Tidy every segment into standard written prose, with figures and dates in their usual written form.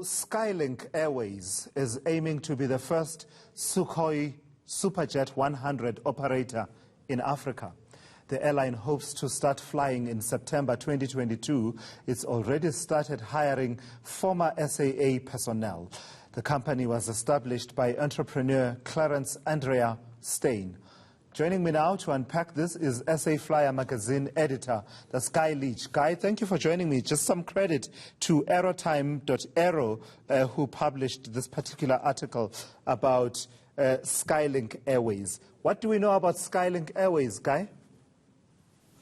Skylink Airways is aiming to be the first Sukhoi Superjet 100 operator in Africa. The airline hopes to start flying in September 2022. It's already started hiring former SAA personnel. The company was established by entrepreneur Clarence Andrea Steyn. Joining me now to unpack this is SA Flyer magazine editor, that's Guy Leach. Guy, thank you for joining me. Just some credit to aerotime.aero, who published this particular article about Skylink Airways. What do we know about Skylink Airways, Guy?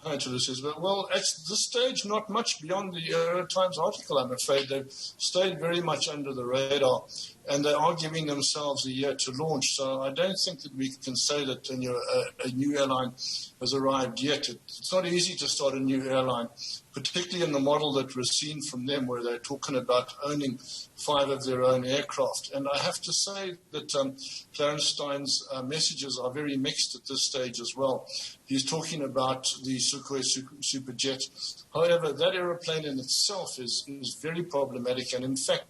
Hi, Ulysses. Well, at this stage, not much beyond the Times article, I'm afraid. They've stayed very much under the radar, and they are giving themselves a year to launch. So I don't think that we can say that a new airline has arrived yet. It's not easy to start a new airline, particularly in the model that we're seeing from them, where they're talking about owning 5 of their own aircraft. And I have to say that Clarence Steyn's messages are very mixed at this stage as well. He's talking about the Sukhoi Superjet. However, that aeroplane in itself is very problematic, and in fact,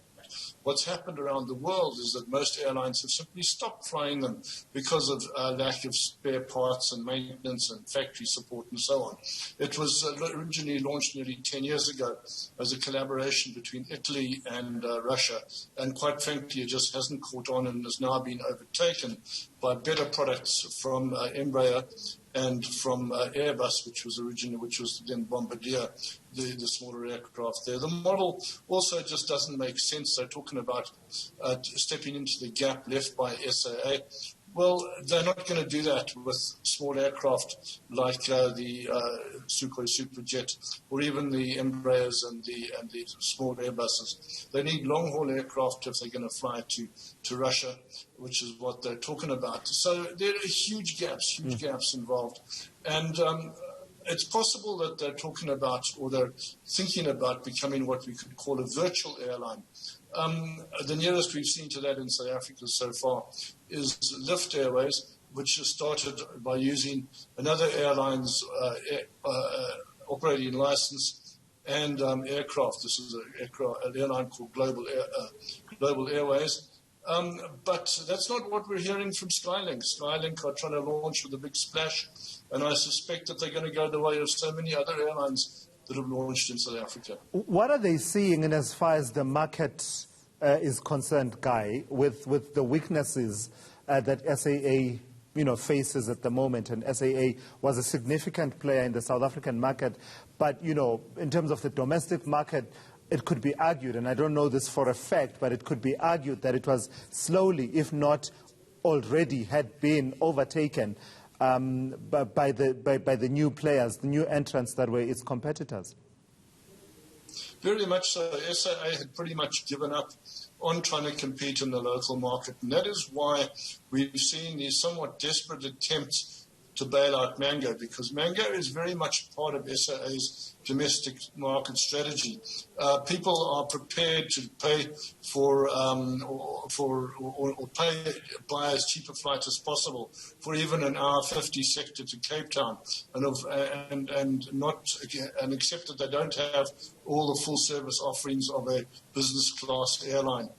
what's happened around the world is that most airlines have simply stopped flying them because of lack of spare parts and maintenance and factory support and so on. It was originally launched nearly 10 years ago as a collaboration between Italy and Russia, and quite frankly, it just hasn't caught on and has now been overtaken by better products from Embraer and from Airbus, which was then Bombardier, the smaller aircraft there. The model also just doesn't make sense. They're talking about stepping into the gap left by SAA. Well, they're not going to do that with small aircraft like the Sukhoi Superjet or even the Embraers and the small Airbuses. They need long-haul aircraft if they're going to fly to Russia, which is what they're talking about. So there are huge gaps involved. And it's possible that they're talking about, or they're thinking about, becoming what we could call a virtual airline. The nearest we've seen to that in South Africa so far is Lift Airways, which has started by using another airline's operating license and aircraft. This is an airline called Global Airways. But that's not what we're hearing from Skylink. Skylink are trying to launch with a big splash, and I suspect that they're going to go the way of so many other airlines that have launched in South Africa. What are they seeing in as far as the market is concerned, Guy, with the weaknesses that SAA faces at the moment? And SAA was a significant player in the South African market, but in terms of the domestic market, it could be argued, and I don't know this for a fact, but it could be argued that it was slowly, if not already, had been overtaken by the new players, the new entrants that were its competitors. Very much so. SAA had pretty much given up on trying to compete in the local market, and that is why we've seen these somewhat desperate attempts to bail out Mango, because Mango is very much part of SAA's domestic market strategy. People are prepared to pay for buy as cheap a flight as possible for even an hour 50 sector to Cape Town, and accept that they don't have all the full service offerings of a business class airline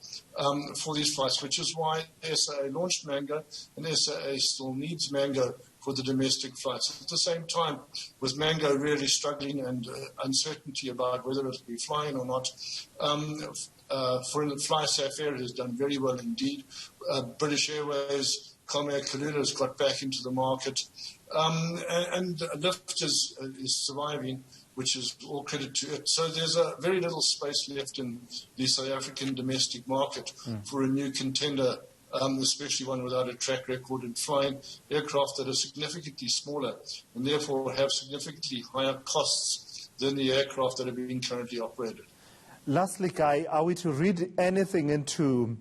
for these flights, which is why SAA launched Mango, and SAA still needs Mango for the domestic flights. At the same time, with Mango really struggling and uncertainty about whether it will be flying or not, for Fly Safair has done very well indeed. British Airways, Comair Kalula has got back into the market, and Lift is surviving, which is all credit to it. So there's very little space left in the South African domestic market for a new contender, especially one without a track record in flying aircraft that are significantly smaller and therefore have significantly higher costs than the aircraft that are being currently operated. Lastly, Guy, are we to read anything into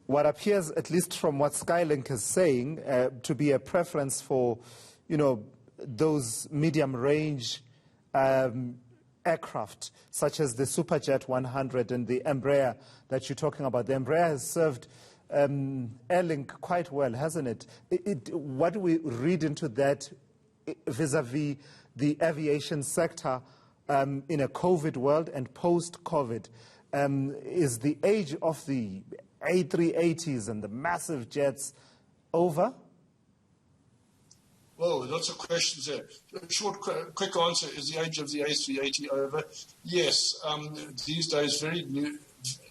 what appears, at least from what Skylink is saying, to be a preference for, those medium-range aircraft, such as the Superjet 100 and the Embraer that you're talking about? The Embraer has served Airlink quite well, hasn't it? What do we read into that vis-a-vis the aviation sector in a COVID world and post-COVID? Is the age of the A380s and the massive jets over? Well, lots of questions there. Short, quick answer, is the age of the A380 over? Yes. These days,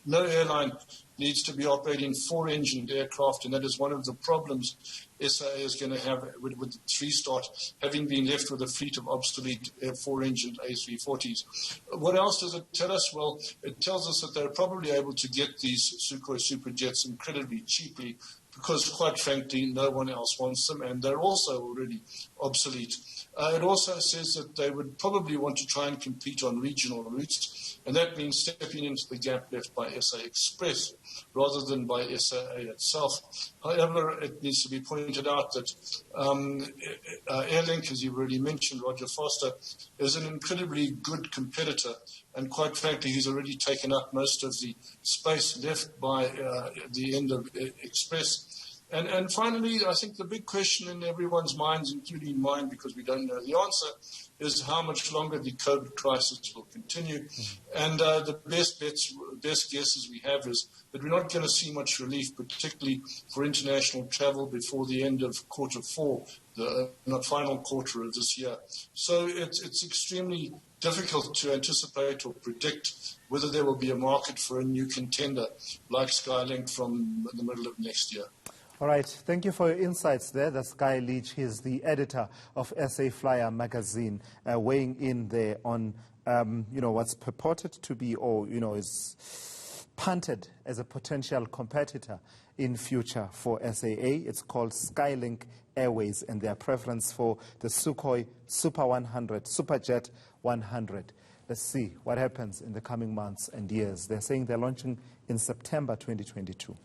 no airline needs to be operating four-engined aircraft, and that is one of the problems SAA is going to have with the restart, having been left with a fleet of obsolete four-engined A340s. What else does it tell us? Well, it tells us that they're probably able to get these Sukhoi Superjets incredibly cheaply because, quite frankly, no one else wants them, and they're also already obsolete. It also says that they would probably want to try and compete on regional routes, and that means stepping into the gap left by SA Express rather than by SAA itself. However, it needs to be pointed out that Airlink, as you've already mentioned, Roger Foster, is an incredibly good competitor, and quite frankly, he's already taken up most of the space left by the end of Express. And finally, I think the big question in everyone's minds, including mine, because we don't know the answer, is how much longer the COVID crisis will continue. And the best guesses we have is that we're not going to see much relief, particularly for international travel, before the end of quarter four, the final quarter of this year. So it's extremely difficult to anticipate or predict whether there will be a market for a new contender like Skylink from the middle of next year. All right. Thank you for your insights there. That's Guy Leach. He's the editor of SA Flyer magazine, weighing in there on, what's purported to be or, is punted as a potential competitor in future for SAA. It's called Skylink Airways, and their preference for the Sukhoi Super 100, Superjet 100. Let's see what happens in the coming months and years. They're saying they're launching in September 2022.